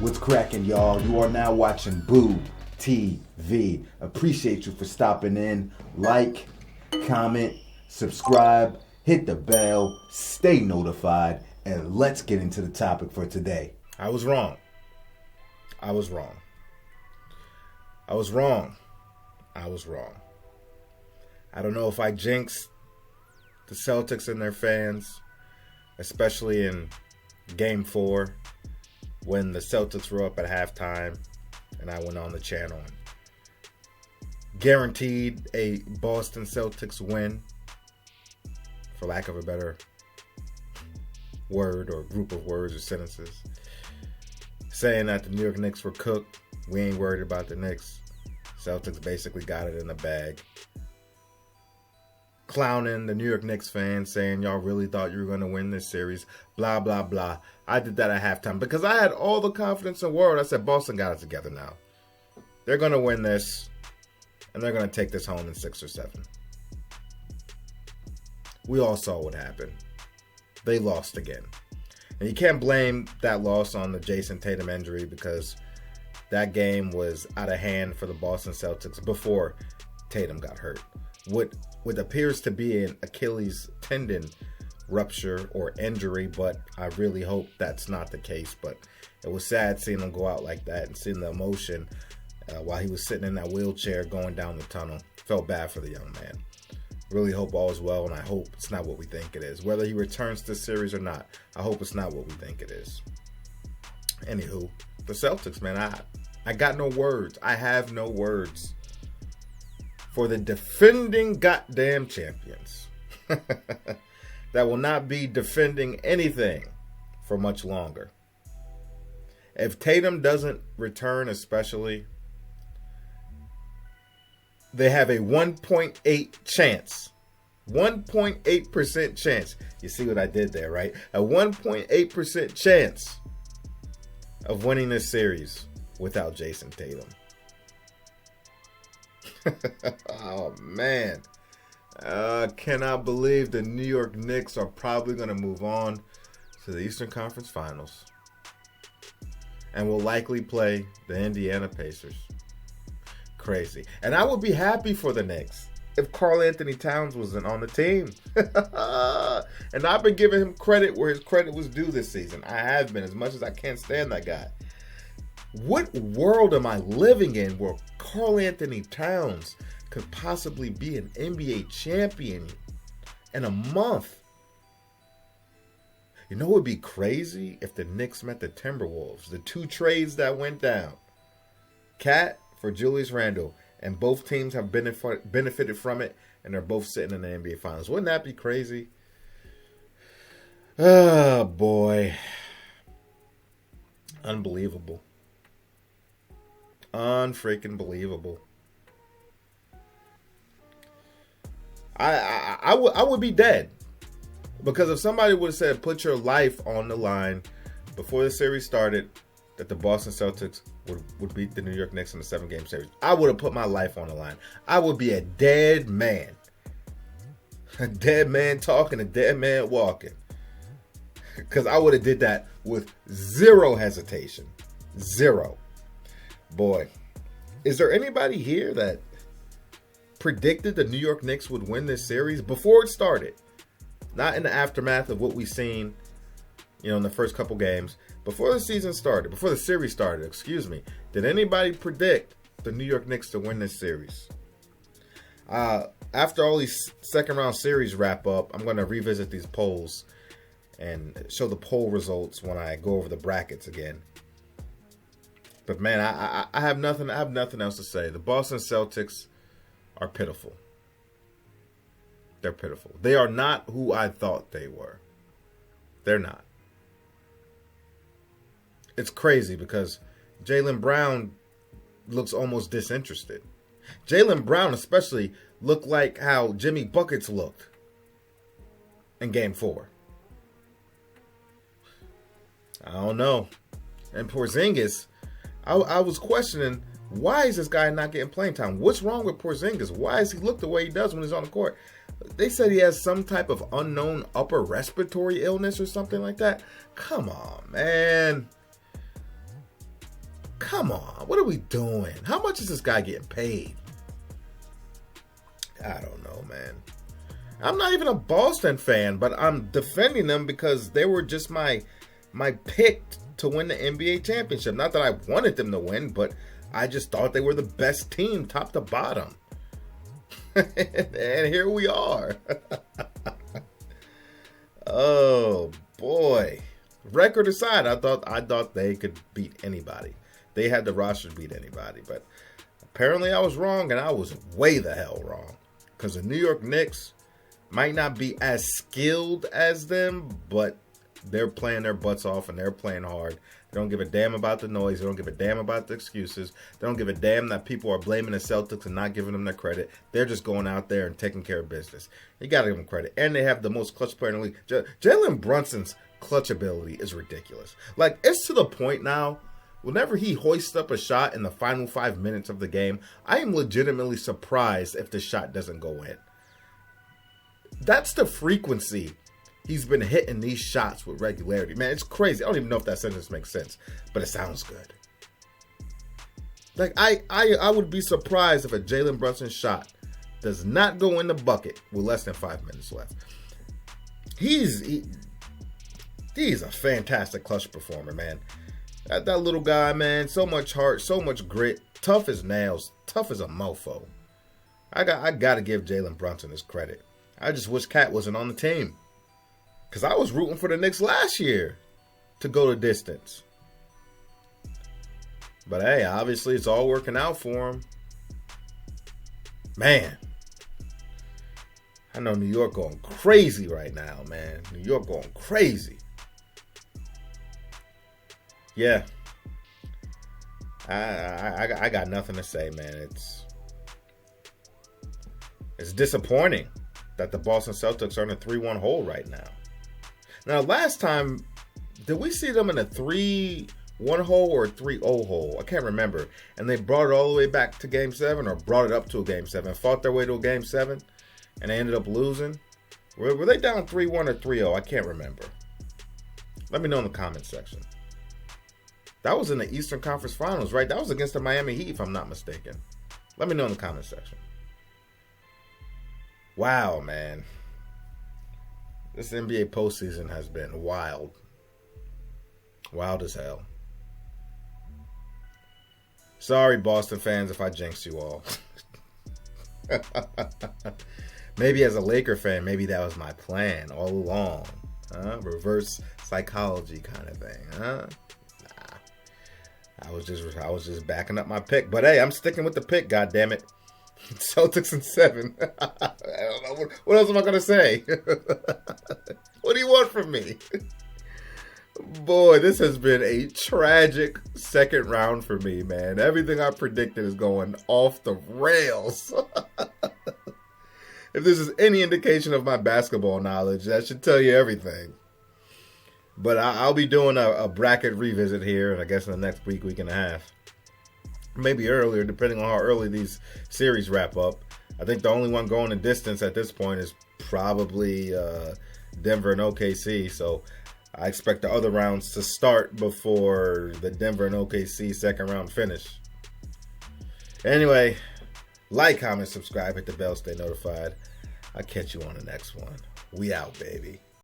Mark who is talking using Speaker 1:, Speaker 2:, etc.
Speaker 1: What's cracking, y'all? You are now watching Boo TV. Appreciate you for stopping in. Like, comment, subscribe, hit the bell, stay notified, and let's get into the topic for today.
Speaker 2: I was wrong. I was wrong. I was wrong. I was wrong. I don't know if I jinxed the Celtics and their fans, especially in Game 4 when the Celtics were up at halftime and I went on the channel and guaranteed a Boston Celtics win, for lack of a better word or group of words or sentences, saying that the New York Knicks were cooked. We ain't worried about the Knicks. Celtics basically got it in the bag. Clowning the New York Knicks fans, saying y'all really thought you were going to win this series, blah, blah, blah. I did that at halftime because I had all the confidence in the world. I said, Boston got it together now. They're going to win this, and they're going to take this home in 6 or 7. We all saw what happened. They lost again. And you can't blame that loss on the Jayson Tatum injury because that game was out of hand for the Boston Celtics before Tatum got hurt. What appears to be an Achilles tendon rupture or injury, but I really hope that's not the case. But it was sad seeing him go out like that and seeing the emotion while he was sitting in that wheelchair going down the tunnel. Felt bad for the young man. Really hope all is well, and I hope it's not what we think it is. Whether he returns to the series or not, I hope it's not what we think it is. Anywho, the Celtics, man, I got no words. I have no words for the defending goddamn champions that will not be defending anything for much longer. If Tatum doesn't return, especially, they have a 1.8 chance. 1.8% chance. You see what I did there, right? A 1.8% chance of winning this series without Jayson Tatum. Oh, man. Cannot believe the New York Knicks are probably going to move on to the Eastern Conference Finals and will likely play the Indiana Pacers. Crazy. And I would be happy for the Knicks if Karl Anthony Towns wasn't on the team. And I've been giving him credit where his credit was due this season. I have been, as much as I can't stand that guy. What world am I living in where Karl Anthony Towns could possibly be an NBA champion in a month? You know what would be crazy if the Knicks met the Timberwolves? The 2 trades that went down. Cat for Julius Randle. And both teams have benefited from it. And they're both sitting in the NBA Finals. Wouldn't that be crazy? Oh, boy. Unbelievable. Unfreaking believable. I would be dead. Because if somebody would have said, put your life on the line before the series started, that the Boston Celtics would beat the New York Knicks in the 7-game series, I would have put my life on the line. I would be a dead man. A dead man talking, a dead man walking. Because I would have did that with zero hesitation. Zero. Boy, is there anybody here that predicted the New York Knicks would win this series before it started? Not in the aftermath of what we've seen, in the first couple games. Before the season started, before the series started, did anybody predict the New York Knicks to win this series? After all these second-round series wrap up, I'm going to revisit these polls and show the poll results when I go over the brackets again. But man, I have nothing else to say. The Boston Celtics are pitiful. They're pitiful. They are not who I thought they were. They're not. It's crazy because Jaylen Brown looks almost disinterested. Jaylen Brown especially looked like how Jimmy Buckets looked in Game 4. I don't know. And Porzingis, I was questioning, why is this guy not getting playing time? What's wrong with Porzingis? Why does he look the way he does when he's on the court? They said he has some type of unknown upper respiratory illness or something like that. Come on, man. Come on, what are we doing? How much is this guy getting paid? I don't know, man. I'm not even a Boston fan, but I'm defending them because they were just my pick to win the NBA championship. Not that I wanted them to win, but I just thought they were the best team, top to bottom. And here we are. Oh boy. Record aside, I thought they could beat anybody. They had the roster to beat anybody, but apparently I was wrong, and I was way the hell wrong. Because the New York Knicks might not be as skilled as them, but they're playing their butts off and they're playing hard. They don't give a damn about the noise. They don't give a damn about the excuses. They don't give a damn that people are blaming the Celtics and not giving them their credit. They're just going out there and taking care of business. You got to give them credit. And they have the most clutch player in the league. Jalen Brunson's clutch ability is ridiculous. Like, it's to the point now, whenever he hoists up a shot in the final 5 minutes of the game, I am legitimately surprised if the shot doesn't go in. That's the frequency he's been hitting these shots with regularity. Man, it's crazy. I don't even know if that sentence makes sense, but it sounds good. Like, I would be surprised if a Jalen Brunson shot does not go in the bucket with less than 5 minutes left. He's a fantastic clutch performer, man. That little guy, man, so much heart, so much grit, tough as nails, tough as a mofo. I got to give Jalen Brunson his credit. I just wish Cat wasn't on the team. Because I was rooting for the Knicks last year to go the distance. But hey, obviously it's all working out for him. Man. I know New York going crazy right now, man. New York going crazy. Yeah. I got nothing to say, man. It's disappointing that the Boston Celtics are in a 3-1 hole right now. Now, last time, did we see them in a 3-1 hole or a 3-0 hole? I can't remember. And they brought it all the way back to Game 7 or brought it up to a Game 7, fought their way to a Game 7, and they ended up losing. Were they down 3-1 or 3-0? I can't remember. Let me know in the comments section. That was in the Eastern Conference Finals, right? That was against the Miami Heat, if I'm not mistaken. Let me know in the comments section. Wow, man. This NBA postseason has been wild. Wild as hell. Sorry, Boston fans, if I jinxed you all. Maybe as a Laker fan, maybe that was my plan all along. Reverse psychology kind of thing, huh? Nah. I was just backing up my pick. But hey, I'm sticking with the pick, goddammit. Celtics in 7. I don't know. What else am I going to say? What do you want from me? Boy, this has been a tragic second round for me, man. Everything I predicted is going off the rails. If this is any indication of my basketball knowledge, that should tell you everything. But I'll be doing a bracket revisit here, and I guess in the next week and a half. Maybe earlier, depending on how early these series wrap up. I think the only one going the distance at this point is probably Denver and OKC. So I expect the other rounds to start before the Denver and OKC second round finish. Anyway, like, comment, subscribe, hit the bell, stay notified. I'll catch you on the next one. We out, baby.